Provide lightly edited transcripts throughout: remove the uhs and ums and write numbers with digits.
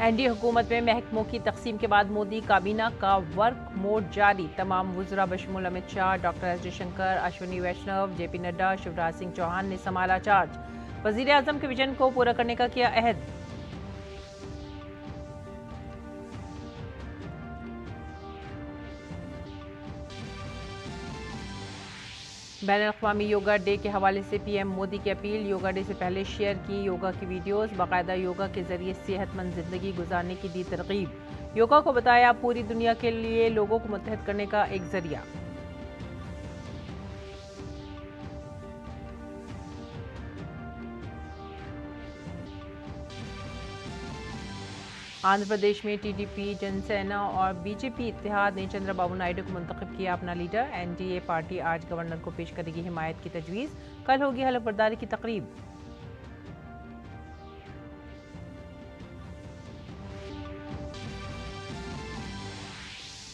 NDA हुकूमत में महकमों की तकसीम के बाद मोदी काबीना का वर्क मोड जारी। तमाम वुज़रा बशमूल अमित शाह, डॉक्टर एस जयशंकर, अश्विनी वैष्णव, जेपी नड्डा, शिवराज सिंह चौहान ने संभाला चार्ज। वज़ीर आज़म के विजन को पूरा करने का किया अहद। बैनुल-अक़वामी योगा डे के हवाले से पीएम मोदी की अपील। योगा डे से पहले शेयर की योगा की वीडियोस। बाकायदा योगा के जरिए सेहतमंद जिंदगी गुजारने की दी तरगीब। योगा को बताया पूरी दुनिया के लिए लोगों को मुत्तहद करने का एक जरिया। आंध्र प्रदेश में टीडीपी, जनसेना और बीजेपी इत्तेहाद ने चंद्रबाबू नायडू को मुंतखब किया अपना लीडर। एनडीए पार्टी आज गवर्नर को पेश करेगी हिमायत की तजवीज़। कल होगी हलफ बर्दारी की तकरीब।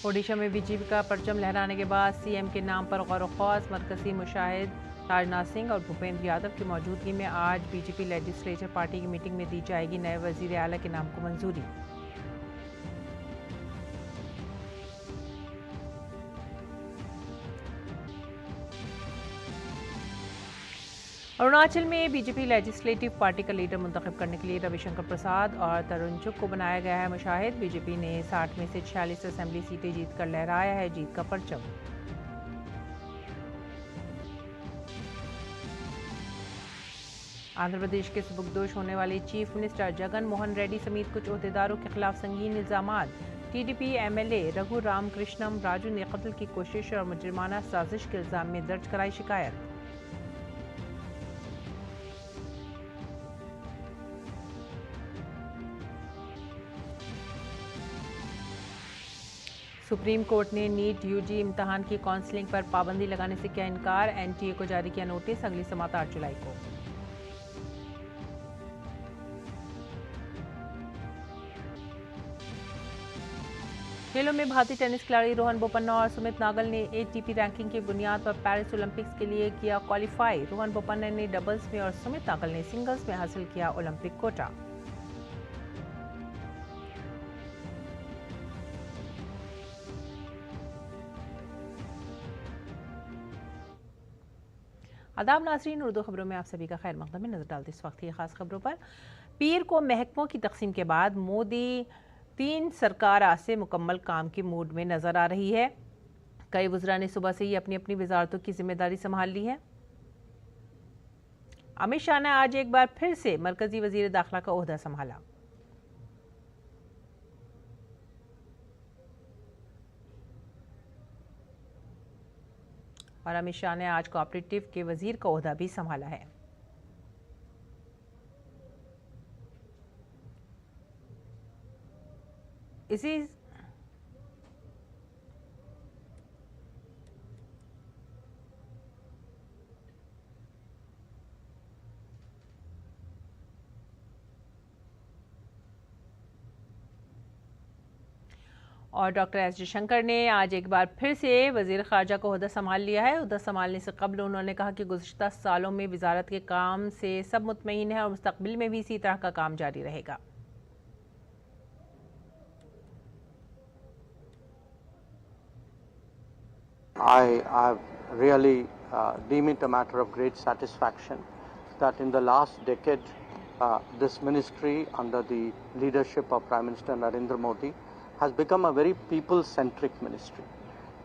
ओडिशा में बीजेपी का परचम लहराने के बाद सीएम के नाम पर गौर ख्वास। मरकजी मुशाहिद राजनाथ सिंह और भूपेंद्र यादव की मौजूदगी में आज बीजेपी लेजिस्लेचर पार्टी की मीटिंग में दी जाएगी नए वजीर आला के नाम को मंजूरी। अरुणाचल में बीजेपी लेजिस्लेटिव पार्टी का लीडर मुंतखब करने के लिए रविशंकर प्रसाद और तरुण चुग को बनाया गया है मुशाहिद। बीजेपी ने 60 में से 46 असेंबली सीटें जीतकर लहराया है जीत का परचम। आंध्र प्रदेश के सुबुकदोश होने वाले चीफ मिनिस्टर जगन मोहन रेड्डी समेत कुछ ओहदेदारों के खिलाफ संगीन इल्जामात। टीडीपी एमएलए रघु राम कृष्णम राजू ने कत्ल की कोशिश और मुजरिमाना साजिश के इल्जाम में दर्ज कराई शिकायत। सुप्रीम कोर्ट ने नीट यूजी इम्तिहान की काउंसलिंग पर पाबंदी लगाने से किया इनकार। एनटीए को जारी किया नोटिस। अगली समात 8 जुलाई को। खेलों में भारतीय टेनिस खिलाड़ी रोहन बोपन्ना और सुमित नागल ने एटीपी रैंकिंग की बुनियाद पर पेरिस ओलंपिक्स के लिए किया क्वालिफाई। रोहन बोपन्ना ने डबल्स में और सुमित नागल ने सिंगल्स में हासिल किया ओलंपिक कोटा। आदाब नाज़रीन, उर्दू खबरों में आप सभी का खैर मकदम में नजर डालते इस वक्त की खास खबरों पर। पीर को महकमों की तकसीम के बाद मोदी 3 सरकार आज से मुकम्मल काम के मूड में नजर आ रही है। कई वज़रा ने सुबह से ही अपनी अपनी वजारतों की जिम्मेदारी संभाल ली है। अमित शाह ने आज एक बार फिर से मरकजी वजीर दाखिला का ओहदा संभाला। और अमित शाह ने आज कोऑपरेटिव के वजीर का ओहदा भी संभाला है। इसी और डॉक्टर एस जयशंकर ने आज एक बार फिर से वजीर खारजा का ओहदा संभाल लिया है। ओहदा संभालने से कबल उन्होंने कहा कि गुज़िश्ता सालों में वजारत के काम से सब मुतमईन है और मुस्तकबिल में भी इसी तरह का काम जारी रहेगा। I really deem it a matter of great satisfaction that in the last decade this ministry under the leadership of Prime Minister Narendra Modi has become a very people-centric ministry.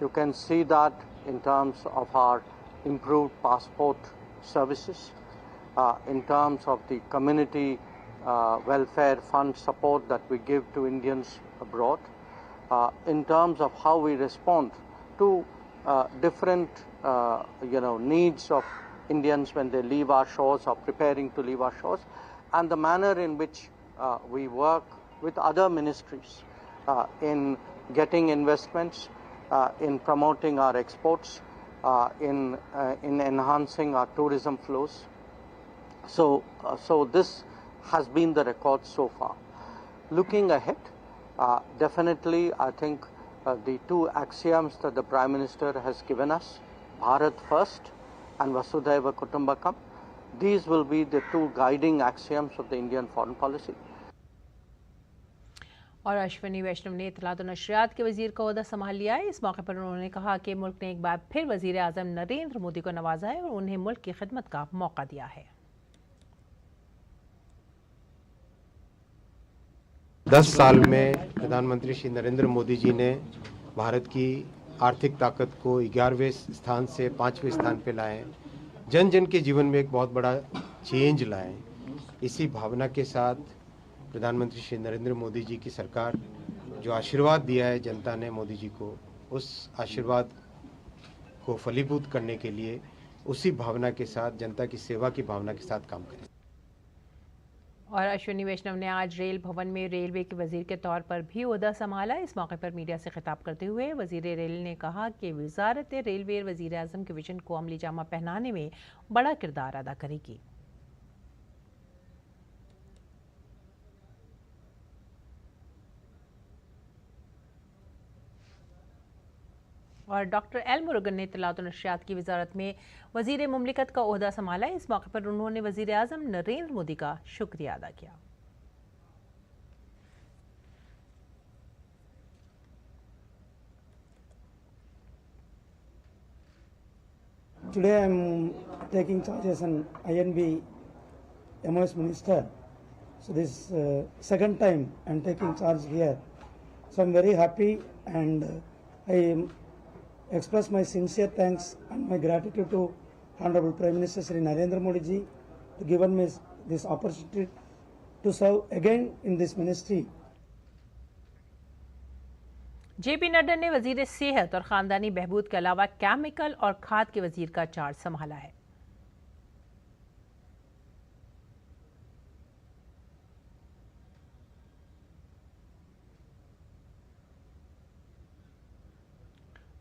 You can see that in terms of our improved passport services, in terms of the community welfare fund support that we give to Indians abroad, in terms of how we respond to different needs of Indians when they leave our shores or preparing to leave our shores, and the manner in which we work with other ministries in getting investments, in promoting our exports, in enhancing our tourism flows. So this has been the record so far. Looking ahead, definitely I think the 2 axioms that the Prime Minister has given us, Bharat First and Vasudhaiva Kutumbakam, these will be the 2 guiding axioms of the Indian foreign policy. और अश्विनी वैष्णव ने इत्तलात और नशरियात के वजीर का ओहदा संभाल लिया है। इस मौके पर उन्होंने कहा कि मुल्क ने एक बार फिर वजीर आजम नरेंद्र मोदी को नवाजा है और उन्हें मुल्क की खिदमत का मौका दिया है। 10 साल में प्रधानमंत्री श्री नरेंद्र मोदी जी ने भारत की आर्थिक ताकत को 11वें स्थान से 5वें स्थान पे लाए, जन जन के जीवन में एक बहुत बड़ा चेंज लाए। इसी भावना के साथ प्रधानमंत्री श्री नरेंद्र मोदी जी की सरकार जो आशीर्वाद दिया है जनता ने मोदी जी को, उस आशीर्वाद को फलीभूत करने के लिए उसी भावना के साथ, जनता की सेवा की भावना के साथ काम करें। और अश्विनी वैष्णव ने आज रेल भवन में रेलवे के वजीर के तौर पर भी ओहदा संभाला। इस मौके पर मीडिया से खिताब करते हुए वजीर रेल ने कहा कि वजारत रेलवे वजीर आजम के विजन को अमली जामा पहनाने में बड़ा किरदार अदा करेगी। और डॉक्टर एल मुरुगन ने इत्तलात और नशरियात की वजारत में वजीर मुमलिकत का ओहदा संभाला। इस मौके पर उन्होंने वजीर आजम नरेंद्र मोदी का शुक्रिया अदा किया। Today I am taking charge as an INB MOS Minister. So this second time I am taking charge here. So I am very happy, and I express my sincere thanks and my gratitude to Honorable Prime Minister Shri Narendra Modi ji to given me this opportunity to serve again in this ministry. JP Nadda ने वजीर सेहत और खानदानी बहबूद के अलावा chemical और खाद के वजीर का चार्ज संभाला है।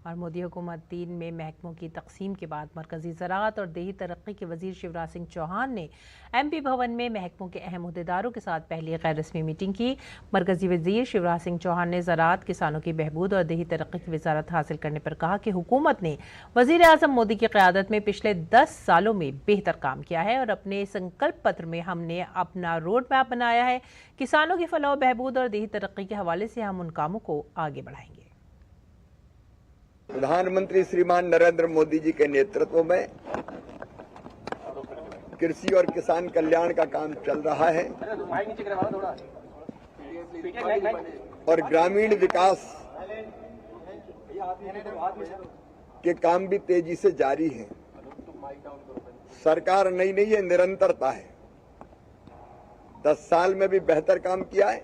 और मोदी हुकूमत 3 में महकमों की तकसीम के बाद मरकजी ज़राअत और देही तरक्की के वजीर शिवराज सिंह चौहान ने MP भवन में महकमों के अहम अहदेदारों के साथ पहली गैर रस्मी मीटिंग की। मरकजी वजीर शिवराज सिंह चौहान ने ज़राअत, किसानों की बहबूद और देही तरक्की की वजारत हासिल करने पर कहा कि हुकूमत ने वजीर आजम मोदी की क़यादत में पिछले 10 सालों में बेहतर काम किया है और अपने संकल्प पत्र में हमने अपना रोड मैप बनाया है। किसानों की फलाह बहबूद और देही तरक्की के हवाले से हम उन कामों को आगे बढ़ाएंगे। प्रधानमंत्री श्रीमान नरेंद्र मोदी जी के नेतृत्व में कृषि और किसान कल्याण का काम चल रहा है और ग्रामीण विकास के काम भी तेजी से जारी है। सरकार नई नहीं है, निरंतरता है। 10 साल में भी बेहतर काम किया है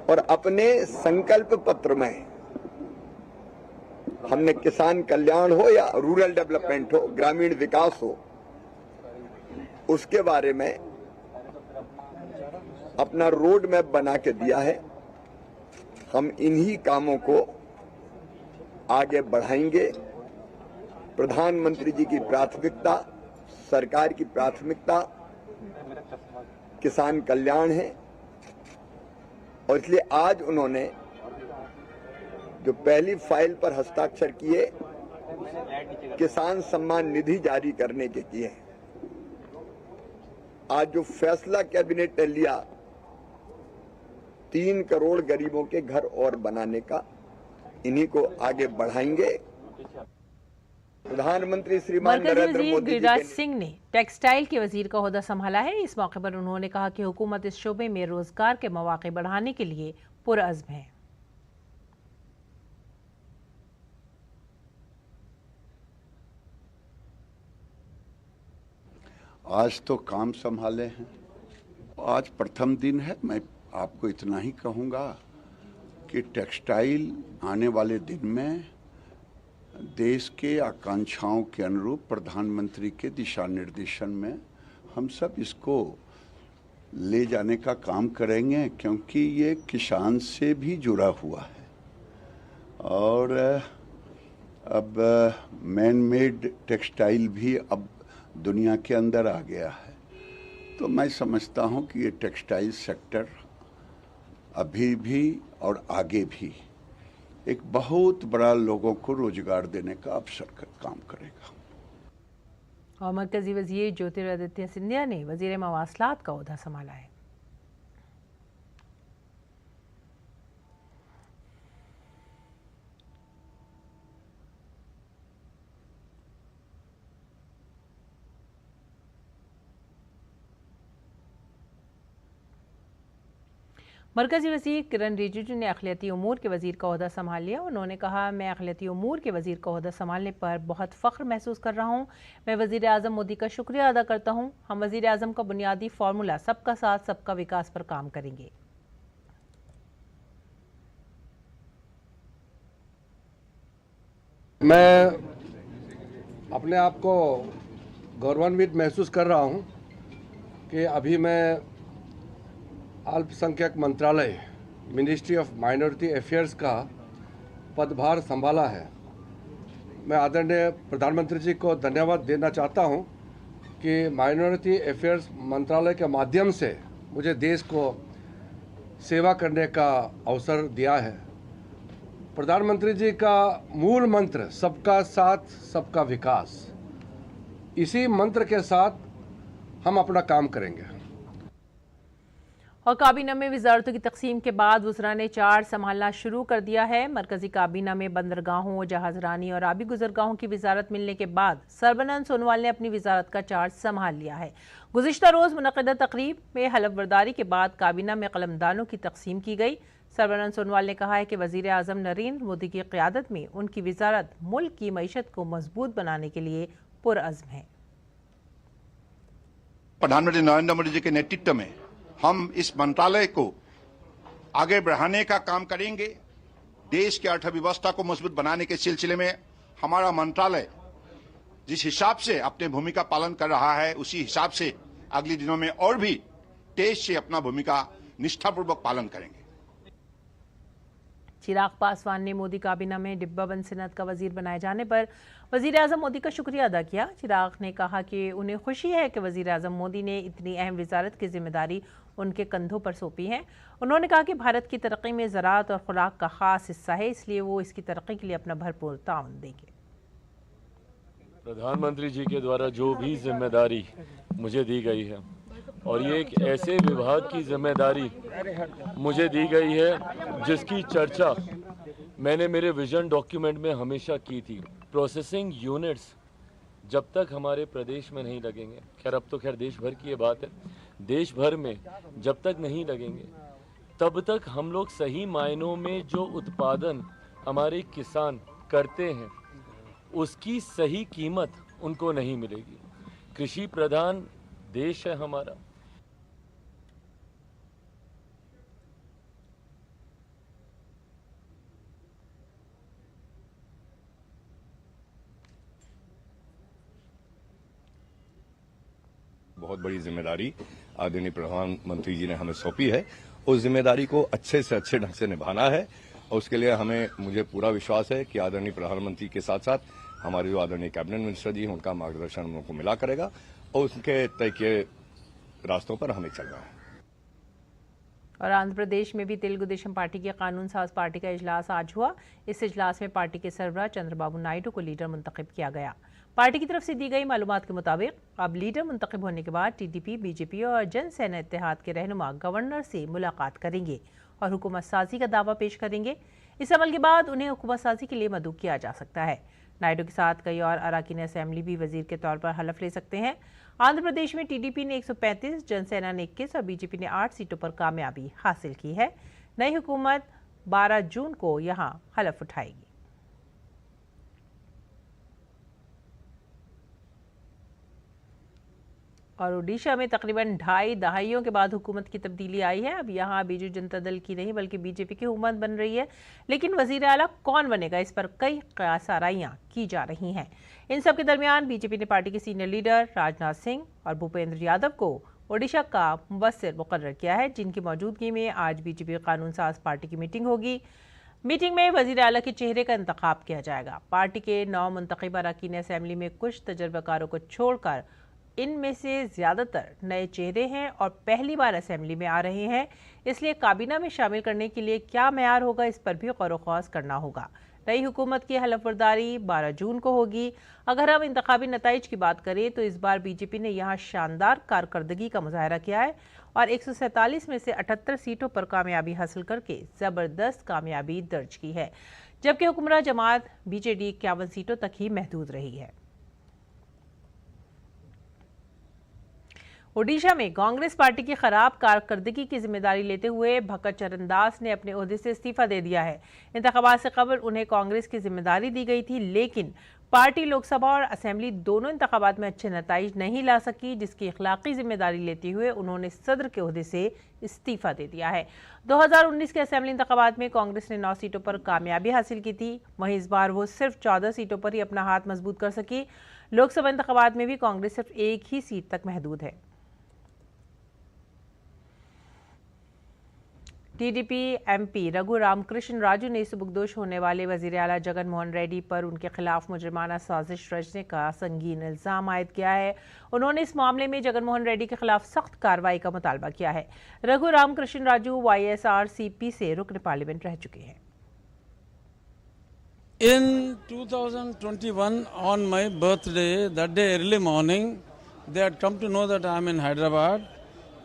और अपने संकल्प पत्र में हमने किसान कल्याण हो या रूरल डेवलपमेंट हो, ग्रामीण विकास हो, उसके बारे में अपना रोड मैप बना के दिया है। हम इन्हीं कामों को आगे बढ़ाएंगे। प्रधानमंत्री जी की प्राथमिकता, सरकार की प्राथमिकता किसान कल्याण है और इसलिए आज उन्होंने जो पहली फाइल पर हस्ताक्षर किए, किसान सम्मान निधि जारी करने के किए। आज जो फैसला कैबिनेट ने लिया 3 करोड़ गरीबों के घर और बनाने का, इन्हीं को आगे बढ़ाएंगे। प्रधानमंत्री श्रीमान नरेंद्र मोदी गिरिराज सिंह ने टेक्सटाइल के वजीर का ओहदा संभाला है। इस मौके पर उन्होंने कहा कि हुकूमत इस शोबे में रोजगार के मौके बढ़ाने के लिए पुरअज़्म है। आज तो काम संभाले हैं, आज प्रथम दिन है। मैं आपको इतना ही कहूँगा कि टेक्सटाइल आने वाले दिन में देश के आकांक्षाओं के अनुरूप प्रधानमंत्री के दिशा निर्देशन में हम सब इसको ले जाने का काम करेंगे, क्योंकि ये किसान से भी जुड़ा हुआ है और अब मैन मेड टेक्सटाइल भी अब दुनिया के अंदर आ गया है। तो मैं समझता हूं कि ये टेक्सटाइल सेक्टर अभी भी और आगे भी एक बहुत बड़ा लोगों को रोजगार देने का अवसर काम करेगा। और मरकजी वजीर ज्योतिरादित्य सिंधिया ने वजीर मवासलात का ओहदा संभाला है। मरकजी वज़ीर किरण रिजिजू ने अक़लियती उमूर के वज़ीर का ओहदा संभाल लिया। उन्होंने कहा, मैं अक़लियती उमूर के वज़ीर का ओहदा संभालने पर बहुत फ़ख्र महसूस कर रहा हूँ। मैं वज़ीर आज़म मोदी का शुक्रिया अदा करता हूँ। हम वज़ीर आज़म का बुनियादी फार्मूला सबका साथ सबका विकास पर काम करेंगे। मैं अपने आप को गौरवान्वित महसूस कर रहा हूँ कि अभी मैं अल्पसंख्यक मंत्रालय मिनिस्ट्री ऑफ माइनॉरिटी अफेयर्स का पदभार संभाला है। मैं आदरणीय प्रधानमंत्री जी को धन्यवाद देना चाहता हूँ कि माइनॉरिटी अफेयर्स मंत्रालय के माध्यम से मुझे देश को सेवा करने का अवसर दिया है। प्रधानमंत्री जी का मूल मंत्र सबका साथ सबका विकास, इसी मंत्र के साथ हम अपना काम करेंगे। और काबीना में वजारतों की तकसीम के बाद वज़रा ने चार्ज संभालना शुरू कर दिया है। मरकजी काबीना में बंदरगाहों, जहाजरानी और आबी गुजरगाहों की वजारत मिलने के बाद सरबानंद सोनोवाल ने अपनी वजारत का चार्ज संभाल लिया है। गुज़िश्ता रोज़ मुनक़दा तकरीब में हलफ बर्दारी के बाद काबीना में कलमदानों की तकसीम की गई। सरबानंद सोनोवाल ने कहा है कि वज़ीर आज़म नरेंद्र मोदी की क़यादत में उनकी वजारत मुल्क की मईशत को मजबूत बनाने के लिए पुरअज़्म है। प्रधानमंत्री नरेंद्र मोदी जी के नेतृत्व में हम इस मंत्रालय को आगे बढ़ाने का काम करेंगे। देश की अर्थव्यवस्था को मजबूत बनाने के सिलसिले में हमारा मंत्रालय जिस हिसाब से अपने भूमिका पालन कर रहा है, उसी हिसाब से अगले दिनों में और भी तेज से अपना भूमिका निष्ठापूर्वक पालन करेंगे। चिराग पासवान ने मोदी काबीना में डिब्बा बंद सनअत का वजीर बनाए जाने पर वजीर आज़म मोदी का शुक्रिया अदा किया। चिराग ने कहा कि उन्हें खुशी है कि वजीर आज़म मोदी ने इतनी अहम वजारत की जिम्मेदारी उनके कंधों पर सौंपी है। उन्होंने कहा कि भारत की तरक्की में ज़राअत और खुराक का खास हिस्सा है, इसलिए वो इसकी तरक्की के लिए अपना भरपूर ताउन देंगे। प्रधानमंत्री जी के द्वारा जो भी जिम्मेदारी मुझे दी गई है और ये एक ऐसे विभाग की जिम्मेदारी मुझे दी गई है जिसकी चर्चा मैंने मेरे विजन डॉक्यूमेंट में हमेशा की थी। प्रोसेसिंग यूनिट्स जब तक हमारे प्रदेश में नहीं लगेंगे, खैर अब तो खैर देश भर की ये बात है, देश भर में जब तक नहीं लगेंगे तब तक हम लोग सही मायनों में जो उत्पादन हमारे किसान करते हैं उसकी सही कीमत उनको नहीं मिलेगी। कृषि प्रधान देश है हमारा। बहुत बड़ी जिम्मेदारी आदरणीय प्रधानमंत्री जी ने हमें सौंपी है। उस जिम्मेदारी को अच्छे से अच्छे ढंग से निभाना है और उसके लिए मुझे पूरा विश्वास है कि आदरणीय प्रधानमंत्री के साथ साथ हमारे जो आदरणीय कैबिनेट मिनिस्टर जी हैं उनका मार्गदर्शन हम लोगों को मिला करेगा और उनके तय किए रास्तों पर हमें चलना है। और आंध्र प्रदेश में भी तेलुगु देशम पार्टी के कानून साज पार्टी का इजलास आज हुआ। इस इजलास में पार्टी के सरबराह चंद्रबाबू नायडू को लीडर मुंतखब किया गया। पार्टी की तरफ से दी गई मालूमात के मुताबिक अब लीडर मुंतखब होने के बाद टीडीपी, बीजेपी और जनसेना इत्तेहाद के रहनुमा गवर्नर से मुलाकात करेंगे और हुकूमत साजी का दावा पेश करेंगे। इस अमल के बाद उन्हें हुकूमत साजी के लिए मदऊ किया जा सकता है। नायडू के साथ कई और अरकान असेंबली भी वजीर के तौर पर हलफ ले सकते हैं। आंध्र प्रदेश में टीडीपी ने 135, जनसेना ने 21 और बीजेपी ने 8 सीटों पर कामयाबी हासिल की है। नई हुकूमत 12 जून को यहां हलफ उठाएगी। और ओडिशा में तकरीबन 2.5 दहाइयों के बाद हुकूमत की तब्दीली आई है। अब यहाँ बीजू जनता दल की नहीं बल्कि बीजेपी की हुकूमत बन रही है। लेकिन वजीर आला कौन बनेगा, इस पर कई क़यासाराइयाँ की जा रही हैं। इन सब के दरमियान बीजेपी ने पार्टी के सीनियर लीडर राजनाथ सिंह और भूपेंद्र यादव को ओडिशा का मुबस्सिर मुकर्रर किया है, जिनकी मौजूदगी में आज बीजेपी कानून साज पार्टी की मीटिंग होगी। मीटिंग में वजीर आला के चेहरे का इंतखाब किया जाएगा। पार्टी के 9 मुंतखब अरकान असेंबली में कुछ तजर्बाकारों को छोड़कर इनमें से ज़्यादातर नए चेहरे हैं और पहली बार असेंबली में आ रहे हैं। इसलिए काबीना में शामिल करने के लिए क्या मेयार होगा, इस पर भी गौर व खौज करना होगा। नई हुकूमत की हलफबर्दारी 12 जून को होगी। अगर हम इंतखाबी नताइज की बात करें तो इस बार बीजेपी ने यहाँ शानदार कारकर्दगी का मुजाहरा किया है और 147 में से 78 सीटों पर कामयाबी हासिल करके ज़बरदस्त कामयाबी दर्ज की है, जबकि हुक्मरान जमात बीजेडी 51 सीटों तक ही महदूद रही है। ओडिशा में कांग्रेस पार्टी की खराब कारकर्दगी की जिम्मेदारी लेते हुए भगत चरण दास ने अपने ओहदे से इस्तीफा दे दिया है। इंतखाबात से कबल उन्हें कांग्रेस की जिम्मेदारी दी गई थी, लेकिन पार्टी लोकसभा और असेंबली दोनों इंतखाबात में अच्छे नताइज नहीं ला सकी, जिसकी इखलाकी जिम्मेदारी लेते हुए उन्होंने सदर के ओहदे से इस्तीफा दे दिया है। 2019 के असेंबली इंतखाबात में कांग्रेस ने 9 सीटों पर कामयाबी हासिल की थी, वहीं इस बार वो सिर्फ 14 सीटों पर ही अपना हाथ मजबूत कर सकी। लोकसभा इंतखाबात में भी कांग्रेस सिर्फ एक ही सीट तक महदूद है। टीडीपी एमपी रघु रामकृष्ण राजू ने सुबुकदोश होने वाले वजीर आला जगन मोहन रेड्डी पर उनके खिलाफ मुजरिमाना साजिश रचने का संगीन इल्जाम आयद किया है। उन्होंने इस मामले में जगन मोहन रेड्डी के खिलाफ सख्त कार्रवाई का मुतालबा किया है। रघु रामकृष्ण राजू YSRCP से रुकन पार्लियामेंट रह चुके हैं। In 2021, on my birthday, that day early morning, they had come to know that I am in Hyderabad.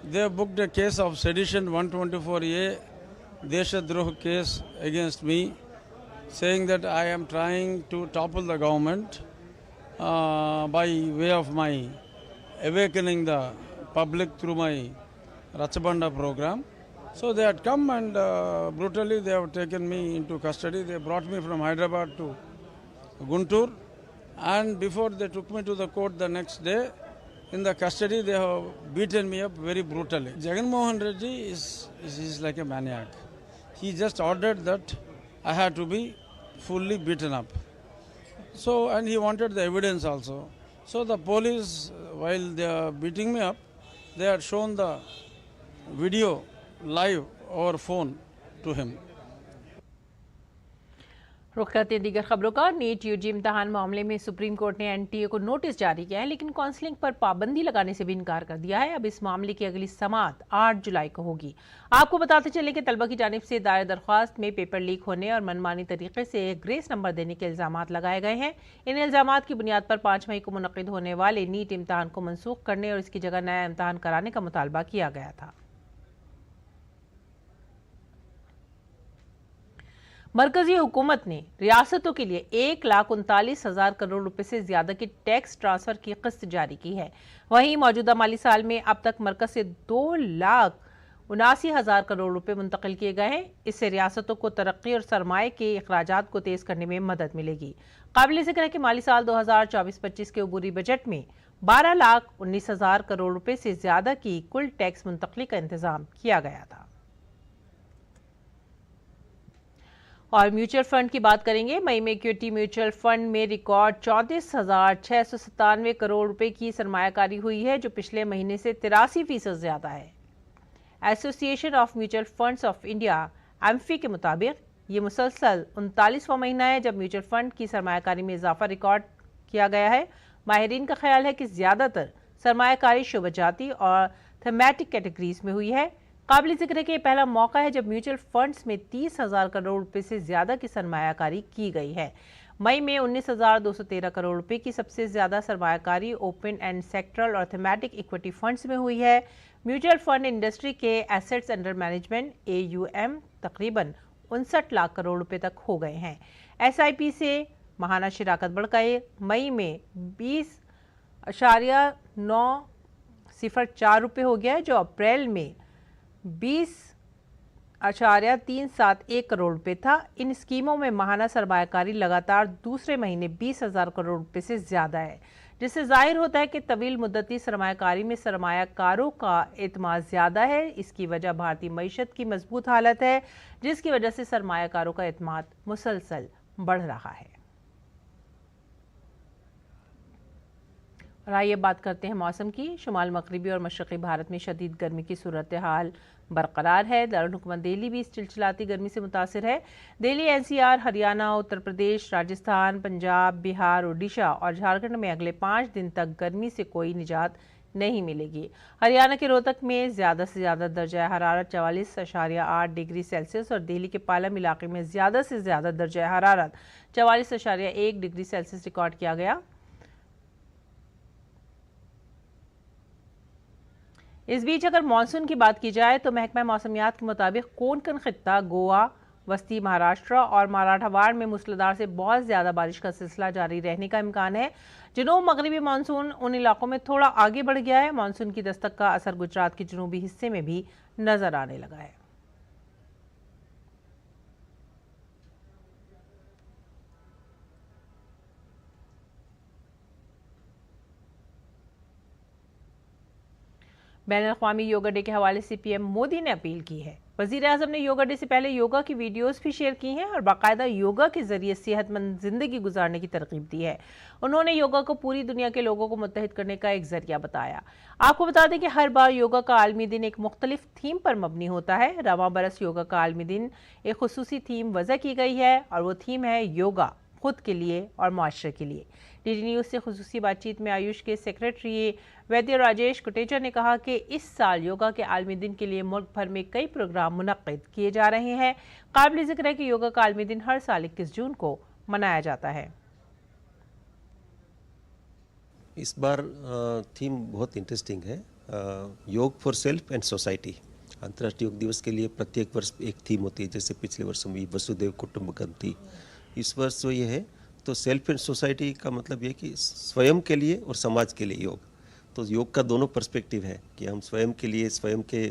They booked a case of sedition 124A, Deshadroh case against me, saying that I am trying to topple the government by way of my awakening the public through my Rachabanda program. So they had come and brutally they have taken me into custody. They brought me from Hyderabad to Guntur, and before they took me to the court the next day, in the custody they have beaten me up very brutally. Jagan Mohan Reddy is like a maniac. He just ordered that I had to be fully beaten up. So, and he wanted the evidence also. So the police, while they are beating me up, they had shown the video live over phone to him. रुख करते हैं दीगर खबरों का। NEET UG इम्तहान मामले में supreme court ने NTA को नोटिस जारी किया है, लेकिन काउंसलिंग पर पाबंदी लगाने से भी इनकार कर दिया है। अब इस मामले की अगली समाअत 8 जुलाई को होगी। आपको बताते चले कि तलबा की जानिब से दायर दरख्वास्त में पेपर लीक होने और मनमानी तरीके से ग्रेस नंबर देने के इल्जामात लगाए गए हैं। इन इल्जामात की बुनियाद पर 5 मई को मुनक्किद होने वाले नीट इम्तहान को मनसूख करने और इसकी जगह नया इम्तहान कराने का मुतालबा किया गया था। मरकजी हुकूमत ने रियासतों के लिए 1,39,000 करोड़ रुपए से ज्यादा की टैक्स ट्रांसफर की किस्त जारी की है। वहीं मौजूदा माली साल में अब तक मरकज से 2,79,000 करोड़ रुपए मुंतकिल किए गए हैं। इससे रियासतों को तरक्की और सरमाए के अखराजात को तेज करने में मदद मिलेगी। काबिल जिक्र है कि माली साल 2024-25 के अबूरी बजट में 12,19,000 करोड़ रुपए से ज्यादा की कुल टैक्स मुंतकली का इंतजाम किया गया था। और म्यूचुअल फंड की बात करेंगे। मई में इक्विटी म्यूचुअल फंड में रिकॉर्ड 34,697 करोड़ रुपए की सरमायाकारी हुई है, जो पिछले महीने से 83% ज्यादा है। Association of mutual funds of India amphi के मुताबिक ये मुसलसल 39वां महीना है जब म्यूचुअल फंड की सरमायाकारी में इजाफा रिकॉर्ड किया गया है। माहिरीन का ख्याल है कि ज्यादातर सरमायाकारी शोबजाती और थीमेटिक कैटेगरीज में हुई है। काबिल जिक्र है कि यह पहला मौका है जब म्यूचुअल फंड्स में 30,000 करोड़ रुपए से ज्यादा की सरमायाकारी की गई है। मई में 19,213 करोड़ रुपए की सबसे ज्यादा सरमायाकारी ओपन एंड सेक्टरल और थीमेटिक इक्विटी फंड्स में हुई है। म्यूचुअल फंड इंडस्ट्री के एसेट्स अंडर मैनेजमेंट AUM तकरीबन 59 लाख करोड़ रुपए तक हो गए हैं। SIP से माहाना शिराकत बढ़कर मई में 20.904 रुपए हो गया है, जो अप्रैल में 20.371 करोड़ रुपए था। इन स्कीमों में माहाना सरमायाकारी लगातार दूसरे महीने 20,000 करोड़ रुपए से ज्यादा है, जिससे जाहिर होता है कि तवील मुद्दती सरमायाकारी में सरमायाकारों का एतमाद ज्यादा है। इसकी वजह भारतीय मईशत की मजबूत हालत है, जिसकी वजह से सरमायाकारों का एतमाद मुसलसल बढ़ रहा है। और आइए बात करते हैं मौसम की। शुमाल मगरिबी और मशरक़ी भारत में शदीद गर्मी की सूरत हाल बरकरार है। दारुल-हुकूमत दिल्ली भी इस चिलचिलाती गर्मी से मुतासिर है। दिल्ली, NCR, हरियाणा, उत्तर प्रदेश, राजस्थान, पंजाब, बिहार, ओडिशा और झारखंड में अगले 5 दिन तक गर्मी से कोई निजात नहीं मिलेगी। हरियाणा के रोहतक में ज़्यादा से ज़्यादा दर्जा हरारत 44.8 डिग्री सेल्सियस और दिल्ली के पालम इलाके में ज़्यादा से ज़्यादा दर्जा हरारत 44.1 डिग्री सेल्सियस रिकॉर्ड किया गया। इस बीच अगर मानसून की बात की जाए तो महकमा मौसमियात के मुताबिक कोंकण खित्ता, गोवा, वस्ती महाराष्ट्र और मराठवाड़ में मूसलाधार से बहुत ज्यादा बारिश का सिलसिला जारी रहने का इम्कान है। जनूब मगरबी मानसून उन इलाकों में थोड़ा आगे बढ़ गया है। मानसून की दस्तक का असर गुजरात के जनूबी हिस्से में भी नजर आने लगा है। बैनुल-अक़वामी योगा डे के हवाले से पीएम मोदी ने अपील की है। वज़ीर-ए-आज़म ने योगा डे से पहले योगा की वीडियोस भी शेयर की हैं और बाकायदा योगा के जरिए सेहतमंद जिंदगी गुजारने की तरकीब दी है। उन्होंने योगा को पूरी दुनिया के लोगों को मुत्तहिद करने का एक जरिया बताया। आपको बता दें कि हर बार योगा का आलमी दिन एक मुख्तलिफ थीम पर मबनी होता है। रवां बरस योगा का आलमी दिन एक खुसूसी थीम वज़ा की गई है और वो थीम है योगा खुद के लिए और मुआशरे के लिए। डीडी न्यूज़ से खुसूसी बातचीत में आयुष के सेक्रेटरी वैद्य राजेश कुटेचा ने कहा कि इस साल योगा के आलमी दिन के लिए मुल्क भर में कई प्रोग्राम मुनक्किद किए जा रहे हैं। काबिल जिक्र है कि योगा का आलमी दिन हर साल 21 जून को मनाया जाता है। इस बार थीम बहुत इंटरेस्टिंग है, योग फॉर सेल्फ एंड सोसाइटी। अंतर्राष्ट्रीय योग दिवस के लिए प्रत्येक वर्ष एक थीम होती है, जैसे पिछले वर्ष में वसुदेव कुटुंबकम थी। इस वर्ष जो ये है तो सेल्फ एंड सोसाइटी का मतलब ये कि स्वयं के लिए और समाज के लिए योग। तो योग का दोनों पर्सपेक्टिव है कि हम स्वयं के लिए, स्वयं के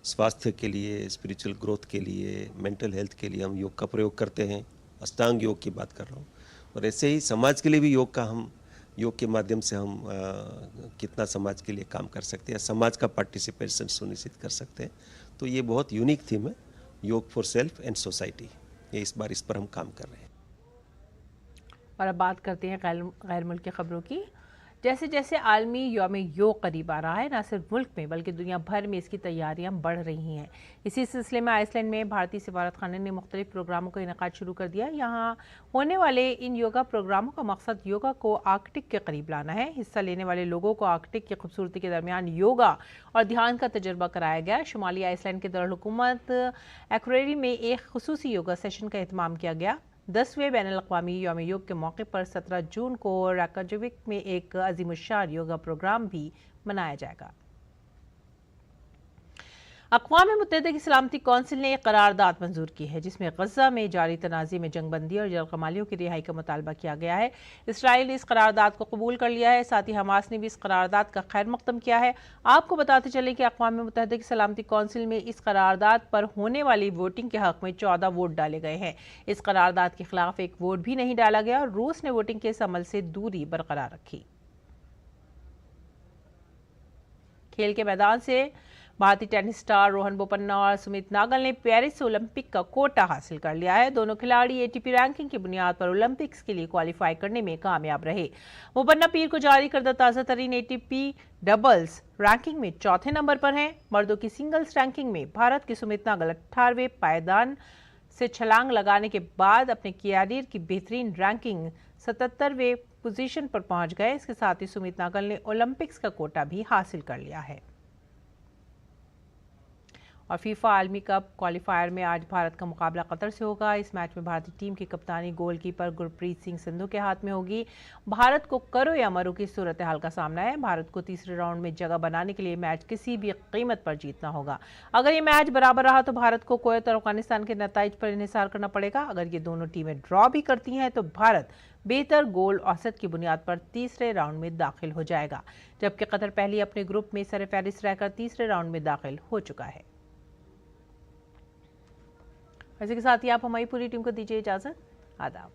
स्वास्थ्य के लिए, स्पिरिचुअल ग्रोथ के लिए, मेंटल हेल्थ के लिए हम योग का प्रयोग करते हैं। अष्टांग योग की बात कर रहा हूँ। और ऐसे ही समाज के लिए भी योग का हम योग के माध्यम से हम कितना समाज के लिए काम कर सकते हैं, समाज का पार्टिसिपेशन सुनिश्चित कर सकते हैं। तो ये बहुत यूनिक थीम है, योग फॉर सेल्फ एंड सोसाइटी। ये इस बार इस पर हम काम कर रहे हैं। और अब बात करते हैं गैर मुल्की खबरों की। जैसे जैसे आलमी यौम योग करीब आ रहा है, न सिर्फ मुल्क में बल्कि दुनिया भर में इसकी तैयारियां बढ़ रही हैं। इसी सिलसिले में आइसलैंड में भारतीय सिफारत खाने ने मुख्तलिफ प्रोग्रामों का इनेकाद शुरू कर दिया। यहाँ होने वाले इन योगा प्रोग्रामों का मकसद योगा को आर्कटिक के करीब लाना है। हिस्सा लेने वाले लोगों को आर्कटिक की खूबसूरती के दरमियान योगा और ध्यान का तजुर्बा कराया गया। शुमाली आइसलैंड के दारुल-हुकूमत एक्वेरी में एक खुसूसी योगा सेशन का एहतमाम किया गया। 10वें बैनुल-अक़वामी यौम योग के मौके पर 17 जून को रेकाजविक में एक अज़ीमुश्शान योगा प्रोग्राम भी मनाया जाएगा। अक़वाम मुत्तहिदा की सलामती कौंसिल ने एक करारदाद मंजूर की है, जिसमें गज़ा में जारी तनाज़े में जंगबंदी और जलकमालियों की रिहाई का मुतालबा किया गया है। इसराइल ने इस करारदाद को कबूल कर लिया है। साथ ही हमास ने भी इस करारदाद का खैर मकदम किया है। आपको बताते चले कि अक़वाम मुत्तहिदा की सलामती कौंसिल में इस करारदाद पर होने वाली वोटिंग के हक़ में 14 वोट डाले गए हैं। इस करारदाद के खिलाफ एक वोट भी नहीं डाला गया और रूस ने वोटिंग के इस अमल से दूरी बरकरार रखी। खेल के मैदान से भारतीय टेनिस स्टार रोहन बोपन्ना और सुमित नागल ने पेरिस ओलंपिक का कोटा हासिल कर लिया है। दोनों खिलाड़ी एटीपी रैंकिंग की बुनियाद पर ओलंपिक्स के लिए क्वालिफाई करने में कामयाब रहे। बोपन्ना पीर को जारी करदा ताज़ा तरीन एटीपी डबल्स रैंकिंग में चौथे नंबर पर हैं। मर्दों की सिंगल्स रैंकिंग में भारत के सुमित नागल 18वें पायदान से छलांग लगाने के बाद अपने कैरियर की बेहतरीन रैंकिंग 77वें पोजीशन पर पहुंच गए। इसके साथ ही सुमित नागल ने ओलंपिक्स का कोटा भी हासिल कर लिया है। और फीफा आलमी कप क्वालिफायर में आज भारत का मुकाबला कतर से होगा। इस मैच में भारतीय टीम की कप्तानी गोलकीपर गुरप्रीत सिंह संधू के हाथ में होगी। भारत को करो या मरो की सूरत हाल का सामना है। भारत को तीसरे राउंड में जगह बनाने के लिए मैच किसी भी कीमत पर जीतना होगा। अगर ये मैच बराबर रहा तो भारत को कुवैत और अफगानिस्तान के नताइज पर इन्हिसार करना पड़ेगा। अगर ये दोनों टीमें ड्रॉ भी करती हैं तो भारत बेहतर गोल औसत की बुनियाद पर तीसरे राउंड में दाखिल हो जाएगा, जबकि कतर पहले अपने ग्रुप में सरफहरिस्त रहकर तीसरे राउंड में दाखिल हो चुका है। इसी के साथ ही आप हमारी पूरी टीम को दीजिए इजाजत। आदाब।